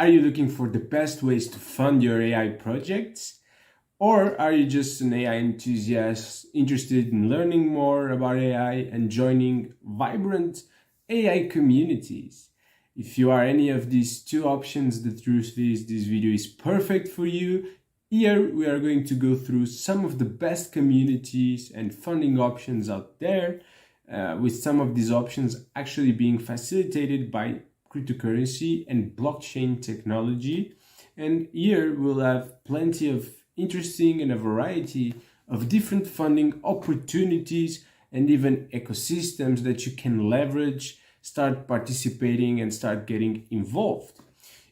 Are you looking for the best ways to fund your AI projects? Or are you just an AI enthusiast interested in learning more about AI and joining vibrant AI communities? If you are any of these two options, the truth is this video is perfect for you. Here we are going to go through some of the best communities and funding options out there, with some of these options actually being facilitated by cryptocurrency and blockchain technology. And here we'll have plenty of interesting and a variety of different funding opportunities and even ecosystems that you can leverage, start participating and start getting involved.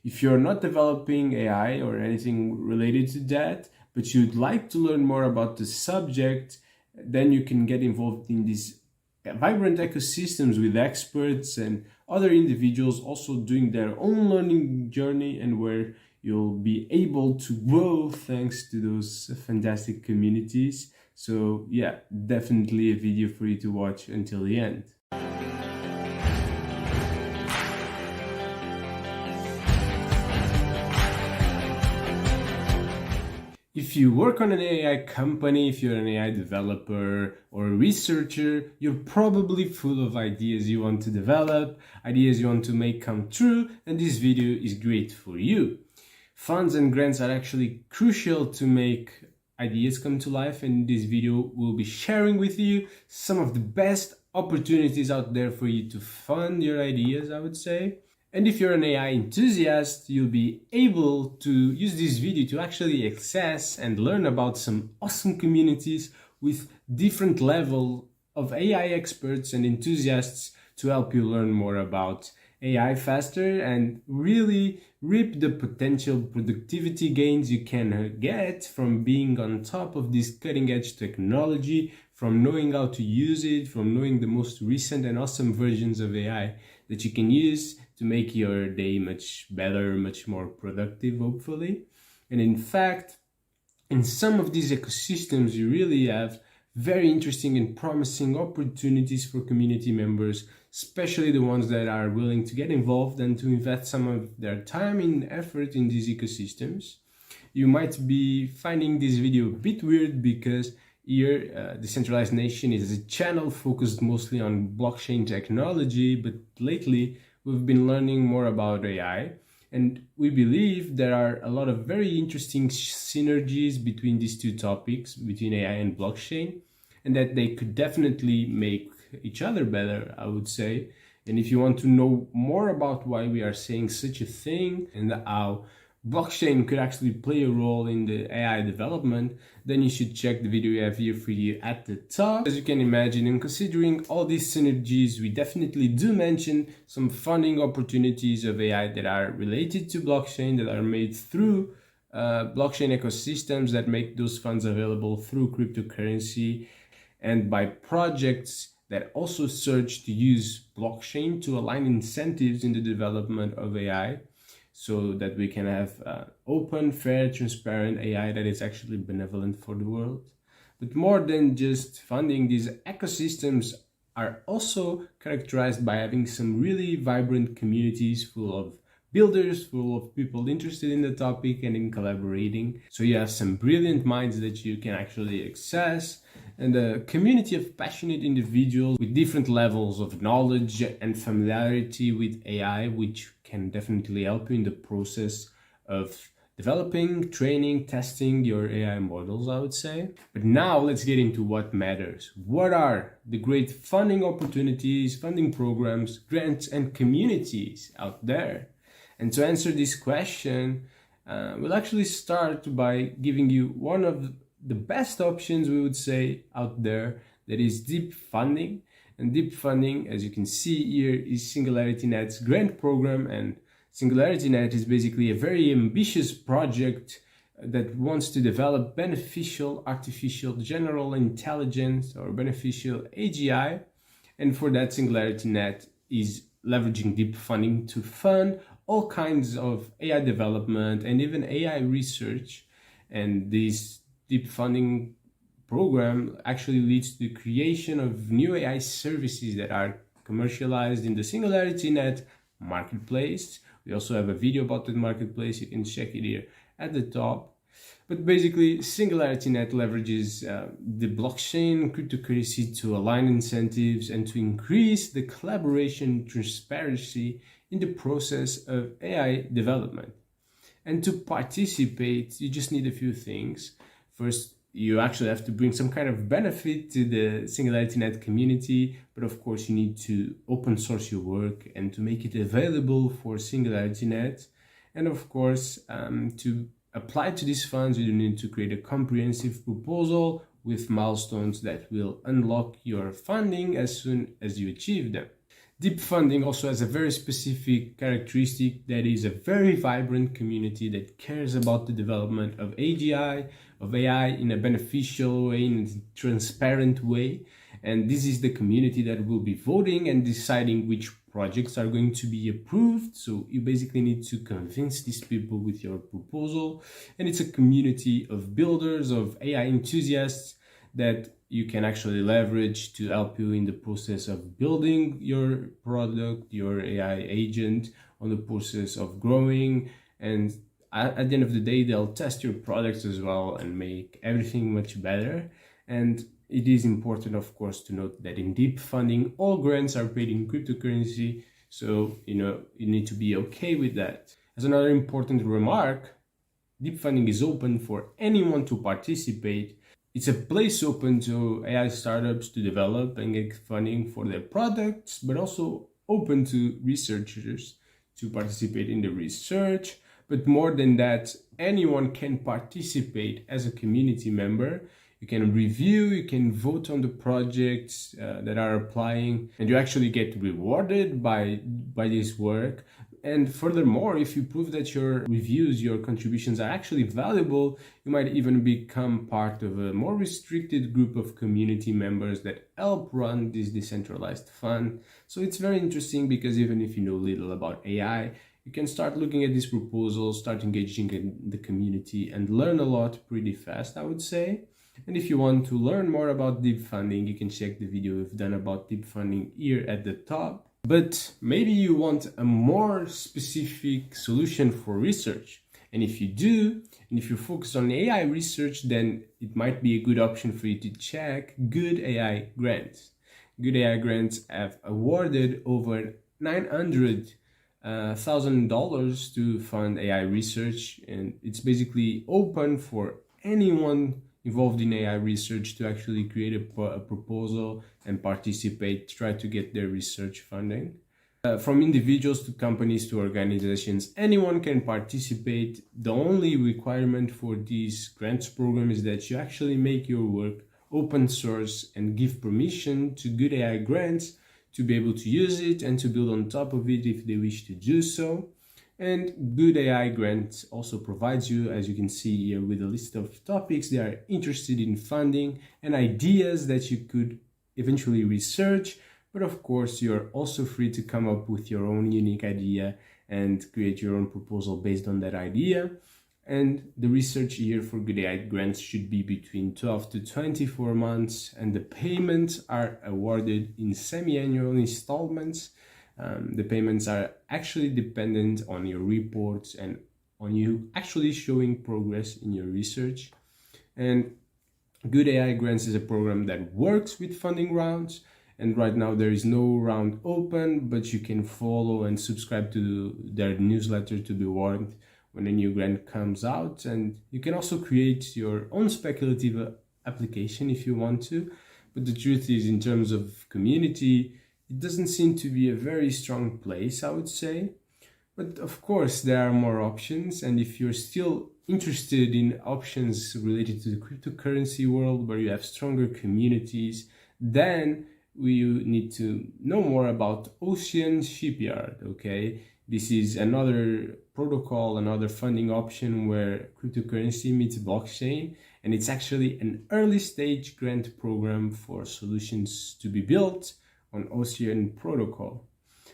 If you're not developing AI or anything related to that, but you'd like to learn more about the subject, then you can get involved in these vibrant ecosystems with experts and other individuals also doing their own learning journey, and where you'll be able to grow thanks to those fantastic communities. So yeah, definitely a video for you to watch until the end. If you work on an AI company, if you're an AI developer or a researcher, you're probably full of ideas you want to develop, ideas you want to make come true, and this video is great for you. Funds and grants are actually crucial to make ideas come to life, and in this video we'll be sharing with you some of the best opportunities out there for you to fund your ideas, I would say. And if you're an AI enthusiast, you'll be able to use this video to actually access and learn about some awesome communities with different level of AI experts and enthusiasts to help you learn more about AI faster and really reap the potential productivity gains you can get from being on top of this cutting edge technology, from knowing how to use it, from knowing the most recent and awesome versions of AI that you can use to make your day much better, much more productive, hopefully. And in fact, in some of these ecosystems, you really have very interesting and promising opportunities for community members, especially the ones that are willing to get involved and to invest some of their time and effort in these ecosystems. You might be finding this video a bit weird because here, Decentralized Nation is a channel focused mostly on blockchain technology, but lately we've been learning more about AI, and we believe there are a lot of very interesting synergies between these two topics, between AI and blockchain, and that they could definitely make each other better, I would say. And if you want to know more about why we are saying such a thing and how blockchain could actually play a role in the AI development, then you should check the video I have here for you at the top. As you can imagine, in considering all these synergies, we definitely do mention some funding opportunities of AI that are related to blockchain, that are made through blockchain ecosystems that make those funds available through cryptocurrency, and by projects that also search to use blockchain to align incentives in the development of AI, so that we can have open, fair, transparent AI that is actually benevolent for the world. But more than just funding, these ecosystems are also characterized by having some really vibrant communities full of builders, full of people interested in the topic and in collaborating. So you have some brilliant minds that you can actually access, and a community of passionate individuals with different levels of knowledge and familiarity with AI, which can definitely help you in the process of developing, training, testing your AI models, I would say. But now let's get into what matters. What are the great funding opportunities, funding programs, grants, and communities out there? And to answer this question, we'll actually start by giving you one of the best options, we would say, out there, that is deep funding. And deep funding, as you can see here, is Singularity Net's grant program. And Singularity Net is basically a very ambitious project that wants to develop beneficial artificial general intelligence, or beneficial AGI. And for that, Singularity Net is leveraging deep funding to fund all kinds of AI development and even AI research. And this deep funding program actually leads to the creation of new AI services that are commercialized in the Singularity Net marketplace, We also have a video about the marketplace. You can check it here at the top. But basically, Singularity Net leverages the blockchain cryptocurrency to align incentives and to increase the collaboration transparency in the process of AI development. And to participate, you just need a few things. First, you actually have to bring some kind of benefit to the Singularity Net community, but of course you need to open source your work and to make it available for Singularity Net. And of course, to apply to these funds, you need to create a comprehensive proposal with milestones that will unlock your funding as soon as you achieve them. Deep funding also has a very specific characteristic, that is a very vibrant community that cares about the development of AI in a beneficial way, in a transparent way. And this is the community that will be voting and deciding which projects are going to be approved. So you basically need to convince these people with your proposal. And it's a community of builders, of AI enthusiasts that you can actually leverage to help you in the process of building your product, your AI agent, on the process of growing. And at the end of the day, they'll test your products as well and make everything much better. And it is important, of course, to note that in deep funding, all grants are paid in cryptocurrency. So, you need to be okay with that. As another important remark, deep funding is open for anyone to participate. It's a place open to AI startups to develop and get funding for their products, but also open to researchers to participate in the research. But more than that, anyone can participate as a community member. You can review, you can vote on the projects that are applying, and you actually get rewarded by this work. And furthermore, if you prove that your reviews, your contributions are actually valuable, you might even become part of a more restricted group of community members that help run this decentralized fund. So it's very interesting, because even if you know little about AI, you can start looking at these proposals, start engaging in the community, and learn a lot pretty fast, I would say. And if you want to learn more about deep funding, you can check the video we've done about deep funding here at the top. But maybe you want a more specific solution for research. And if you do, and if you focus on AI research, then it might be a good option for you to check GoodAI grants. GoodAI grants have awarded over $900,000 to fund AI research, and it's basically open for anyone involved in AI research to actually create a proposal and participate, try to get their research funding. From individuals to companies to organizations, anyone can participate. The only requirement for this grants program is that you actually make your work open source and give permission to GoodAI grants to be able to use it and to build on top of it if they wish to do so. And GoodAI grants also provides you, as you can see here, with a list of topics they are interested in funding and ideas that you could eventually research. But of course, you're also free to come up with your own unique idea and create your own proposal based on that idea. And the research year for GoodAI grants should be between 12 to 24 months, and the payments are awarded in semi-annual installments. The payments are actually dependent on your reports and on you actually showing progress in your research. And GoodAI grants is a program that works with funding rounds. And right now there is no round open, but you can follow and subscribe to their newsletter to be warned when a new grant comes out. And you can also create your own speculative application if you want to. But the truth is, in terms of community, it doesn't seem to be a very strong place, I would say. But of course, there are more options. And if you're still interested in options related to the cryptocurrency world where you have stronger communities, then we need to know more about Ocean Shipyard, okay? This is another protocol, another funding option where cryptocurrency meets blockchain, and it's actually an early stage grant program for solutions to be built on Ocean Protocol.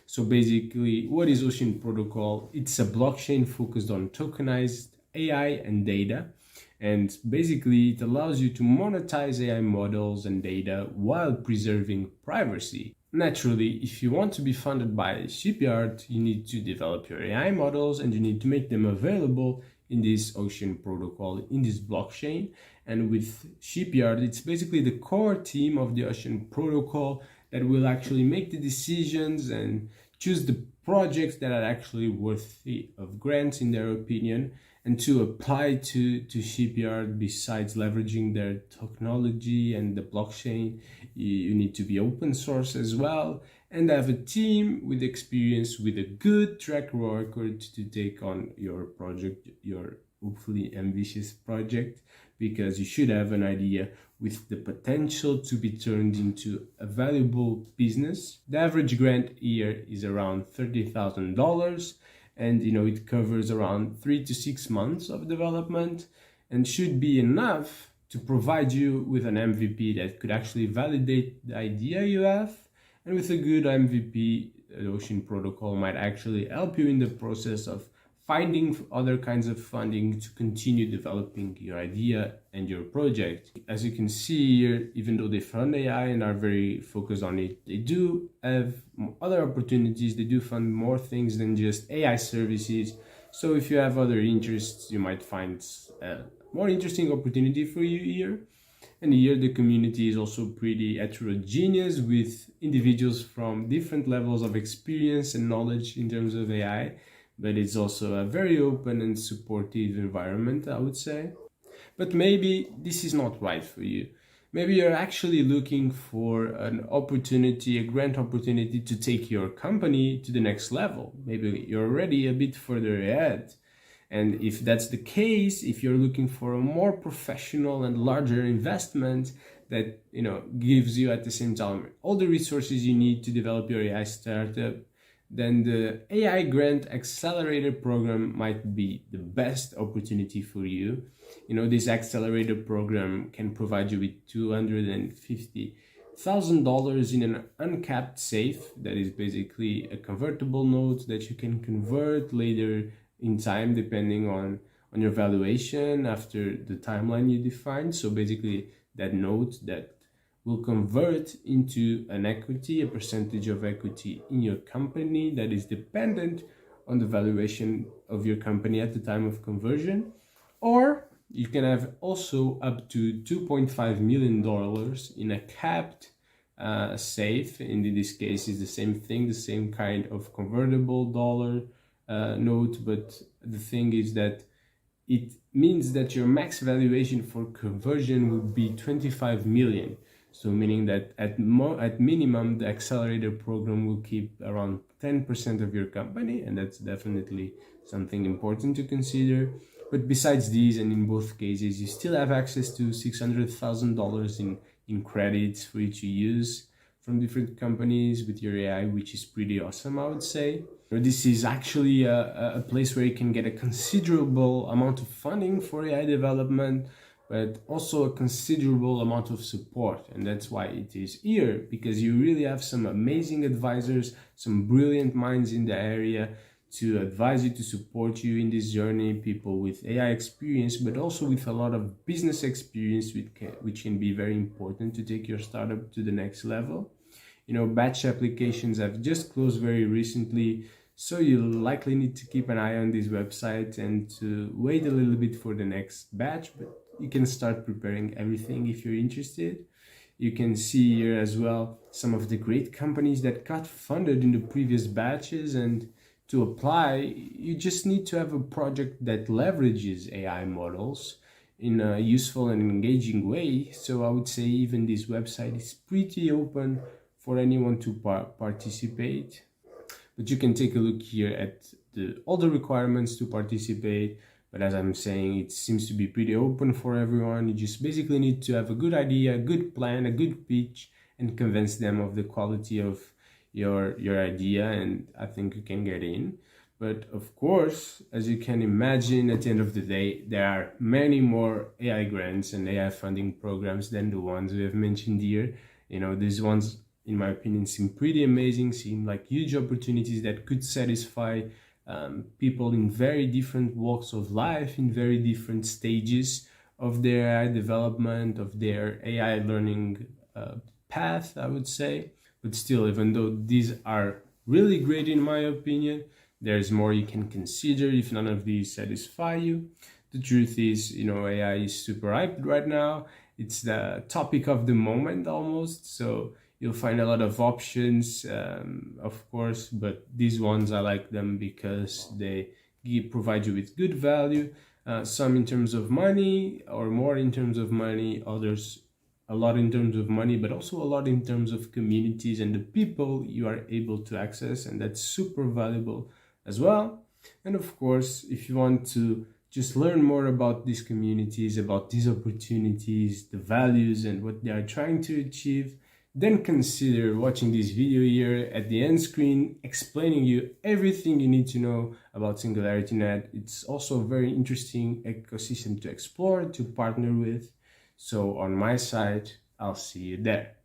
So basically, what is Ocean Protocol? It's a blockchain focused on tokenized AI and data. And basically, it allows you to monetize AI models and data while preserving privacy. Naturally, if you want to be funded by Shipyard, you need to develop your AI models and you need to make them available in this Ocean protocol, in this blockchain. And with Shipyard, it's basically the core team of the Ocean protocol that will actually make the decisions and choose the projects that are actually worthy of grants in their opinion, and to apply to Shipyard. Besides leveraging their technology and the blockchain, you need to be open source as well and have a team with experience, with a good track record to take on your project, your hopefully ambitious project, because you should have an idea with the potential to be turned into a valuable business. The average grant here is around $30,000, and it covers around 3 to 6 months of development and should be enough to provide you with an MVP that could actually validate the idea you have. And with a good MVP, the Ocean protocol might actually help you in the process of finding other kinds of funding to continue developing your idea and your project. As you can see here, even though they fund AI and are very focused on it, they do have other opportunities. They do fund more things than just AI services. So if you have other interests, you might find a more interesting opportunity for you here. And here the community is also pretty heterogeneous, with individuals from different levels of experience and knowledge in terms of AI. But it's also a very open and supportive environment, I would say. But maybe this is not right for you. Maybe you're actually looking for an opportunity, a grant opportunity to take your company to the next level. Maybe you're already a bit further ahead. And if that's the case, if you're looking for a more professional and larger investment that gives you at the same time all the resources you need to develop your AI startup, then the AI Grant Accelerator program might be the best opportunity for you. This Accelerator program can provide you with $250,000 in an uncapped safe. That is basically a convertible note that you can convert later in time, depending on your valuation after the timeline you define. So basically that note that will convert into an equity, a percentage of equity in your company that is dependent on the valuation of your company at the time of conversion. Or you can have also up to $2.5 million in a capped safe. And in this case is the same thing, the same kind of convertible dollar note, but the thing is that it means that your max valuation for conversion would be 25 million. So meaning that at minimum, the accelerator program will keep around 10% of your company, and that's definitely something important to consider. But besides these, and in both cases, you still have access to $600,000 in credits for you to use from different companies with your AI, which is pretty awesome, I would say. This is actually a place where you can get a considerable amount of funding for AI development, but also a considerable amount of support. And that's why it is here, because you really have some amazing advisors, some brilliant minds in the area to advise you, to support you in this journey, people with AI experience, but also with a lot of business experience, which can be very important to take your startup to the next level. Batch applications have just closed very recently, so you'll likely need to keep an eye on this website and to wait a little bit for the next batch, but you can start preparing everything if you're interested. You can see here as well some of the great companies that got funded in the previous batches, and to apply, you just need to have a project that leverages AI models in a useful and engaging way. So I would say even this website is pretty open for anyone to participate. But you can take a look here at all the requirements to participate. But as I'm saying, it seems to be pretty open for everyone. You just basically need to have a good idea, a good plan, a good pitch, and convince them of the quality of your idea, and I think you can get in. But of course, as you can imagine, at the end of the day, there are many more AI grants and AI funding programs than the ones we have mentioned here. These ones, in my opinion, seem pretty amazing, seem like huge opportunities that could satisfy people in very different walks of life, in very different stages of their AI development, of their AI learning path, I would say. But still, even though these are really great in my opinion, there's more you can consider if none of these satisfy you. The truth is, AI is super hyped right now. It's the topic of the moment almost. So you'll find a lot of options, of course, but these ones I like them because they provide you with good value. Some in terms of money, or more in terms of money, others a lot in terms of money, but also a lot in terms of communities and the people you are able to access, and that's super valuable as well. And of course, if you want to just learn more about these communities, about these opportunities, the values, and what they are trying to achieve, then consider watching this video here at the end screen, explaining you everything you need to know about Singularity Net. It's also a very interesting ecosystem to explore, to partner with. So on my side, I'll see you there.